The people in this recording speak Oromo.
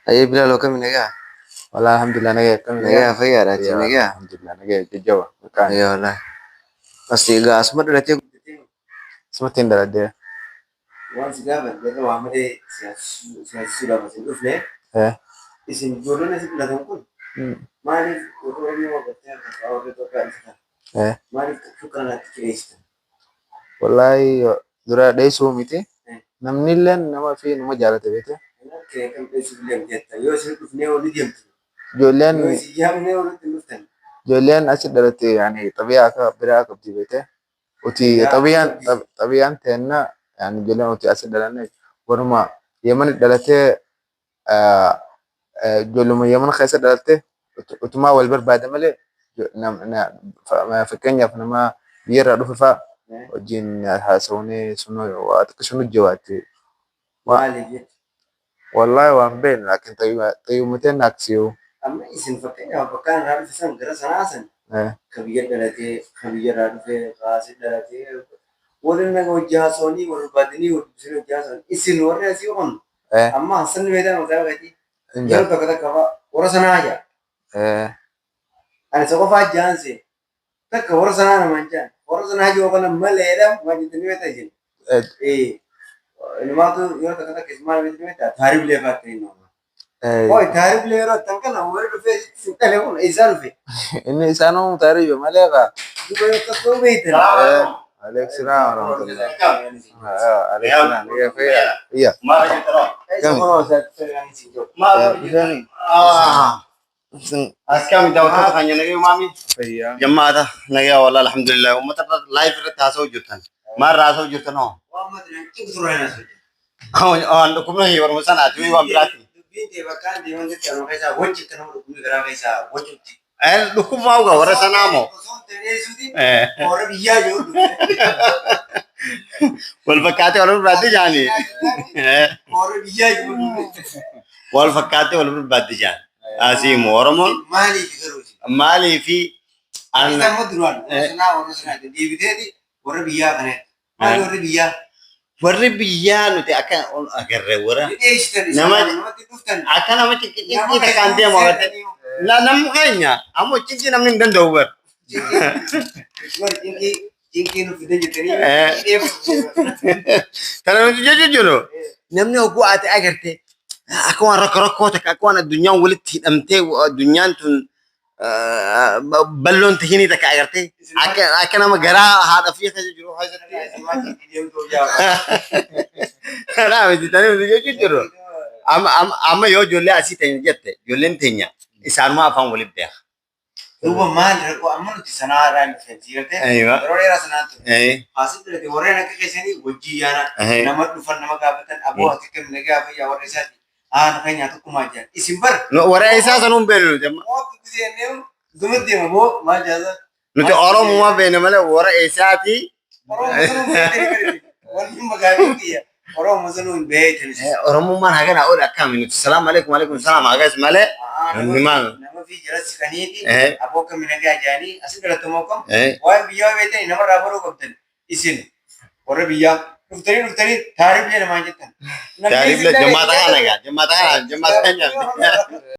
Aye bila lo kami nega. Wala alhamdulillah nage kami Nega faya rati ya nega. alhamdulillah nage jawa kan Ayo lah. Pasti gas mat rati. sematin darade Wan sigaban beta wa made sia sudah masih ufle. eh Isin jodoh nasi bila tungkul. Mari kotor ni wa betul kau itu kan. eh Mari tukar nanti kiris. wallahi dura dai so miti namnillen nama fi nama jalate bete Oke kan besi bilang jetta. Yo sih ufne wa diam. jolen Yo sih jam ne wa tuluftan. jolen asid darate yani tabi'a ka bira ka bete uti tabi'an tenna yani jolen uti asid darane warma yaman darate joluma yaman khaysa darate utuma wal barbada male nam na ma fakenya fnama biyara dufa وجين حاسوني شنو شنو الجواتي Mali. والله وان بين لكن طيب 200 ناكسيو Amma isin fakkeenyaaf bakkaan irraa dhufe san gara sanaa san eh ka biyya dhalatee ka biyyarraa dhufe kaasii dhalatee warri naga hojjaasoonii wal baadanii wal bisanii hojjaasoon isin warri asii on eh amma hasan meedaa magaalaa gati yeroo انجا tokko takka warra sanaa jaa eh ani isa qofaa jaanse takka warra sanaa namaan jaan warra sanaa joo kana maleedha maa jettanii meetaa jeen inumaatu yeroo tokko takka ismaal meetaa meetaa taariif leefaa ta'e nama. Oi, taariif leeroo tankan warri dhufee sittale kun isaa dhufe. اني انسانو تقريبا مالك Duba yoo tokko beektan. عليك سلام ورحمة الله عليك سلام هي فيها هي ما جترا. كم؟ ما بيساني Askam jauh tu hanya negi mami هي jemaah dah negi awal alhamdulillah umat live reta asal jutan mar asal jutan oh Wah, madrin itu keturunan asal. oh anda kumna hi orang sana tu iwan berarti Binti bahkan dia mungkin kalau kaisa wajib kan orang kumni gara kaisa wajib. dukum mau gak orang sana mau Orang biaya jo. wal fakati wal berarti jani Orang biaya jo. wal fakati wal berarti jani asim orang Mali dikerus. mali fi Kita an mau duluan. Orang sana di video di orang biaya kan. Mali orang biaya. warri biyya nuti akan agar wara Jadi istri Nama- nama dituftan. akan nama cikin kita kan dia mau kata la nam kayaknya amo cikin namin dan dover Jingki nu video jadi. karena itu jujur loh namni aku ate agarte aku wan rokko tak aku wan dunya wulit amte dunya tun ballon tahini tak agarte akan nama gara hada fi jujur hajat Nah, mesti tadi mesti jujur. Ama yo jolle asih tanya jette, jolle tanya. Isan ma afan boleh deh. Duba mal reko amanu di sana ran fentirte. Aywa. Rore ra sana tu. Eh, Hasil dari orang nak kesini wajib yana. Eh. Nama dufan nama kabatan abu hakikat mereka apa ya orang sati. Ah nakanya tu kumaja. Isimbar. no wara isa sanum belu jam. Oh tu sih ni. Dumit dia mau majaza. No te orang mua bene male wara isa ti. Orang musuh beri. Orang magawi dia. Orang musuh beri jenis. Orang mua mana kan awal akam ini. Assalamualaikum waalaikumsalam agas male. Memang. Nama fi jelas sekali ni. Eh. Abu kami nak ajani. Asyik kalau temu kam. Eh, Wah biaya bete nama raboro kapten. Isin. Orang biaya. Nuftari tarif dia nama jetan. dari bila jemaah tangan lagi, jemaah tangan, jemaah tangan.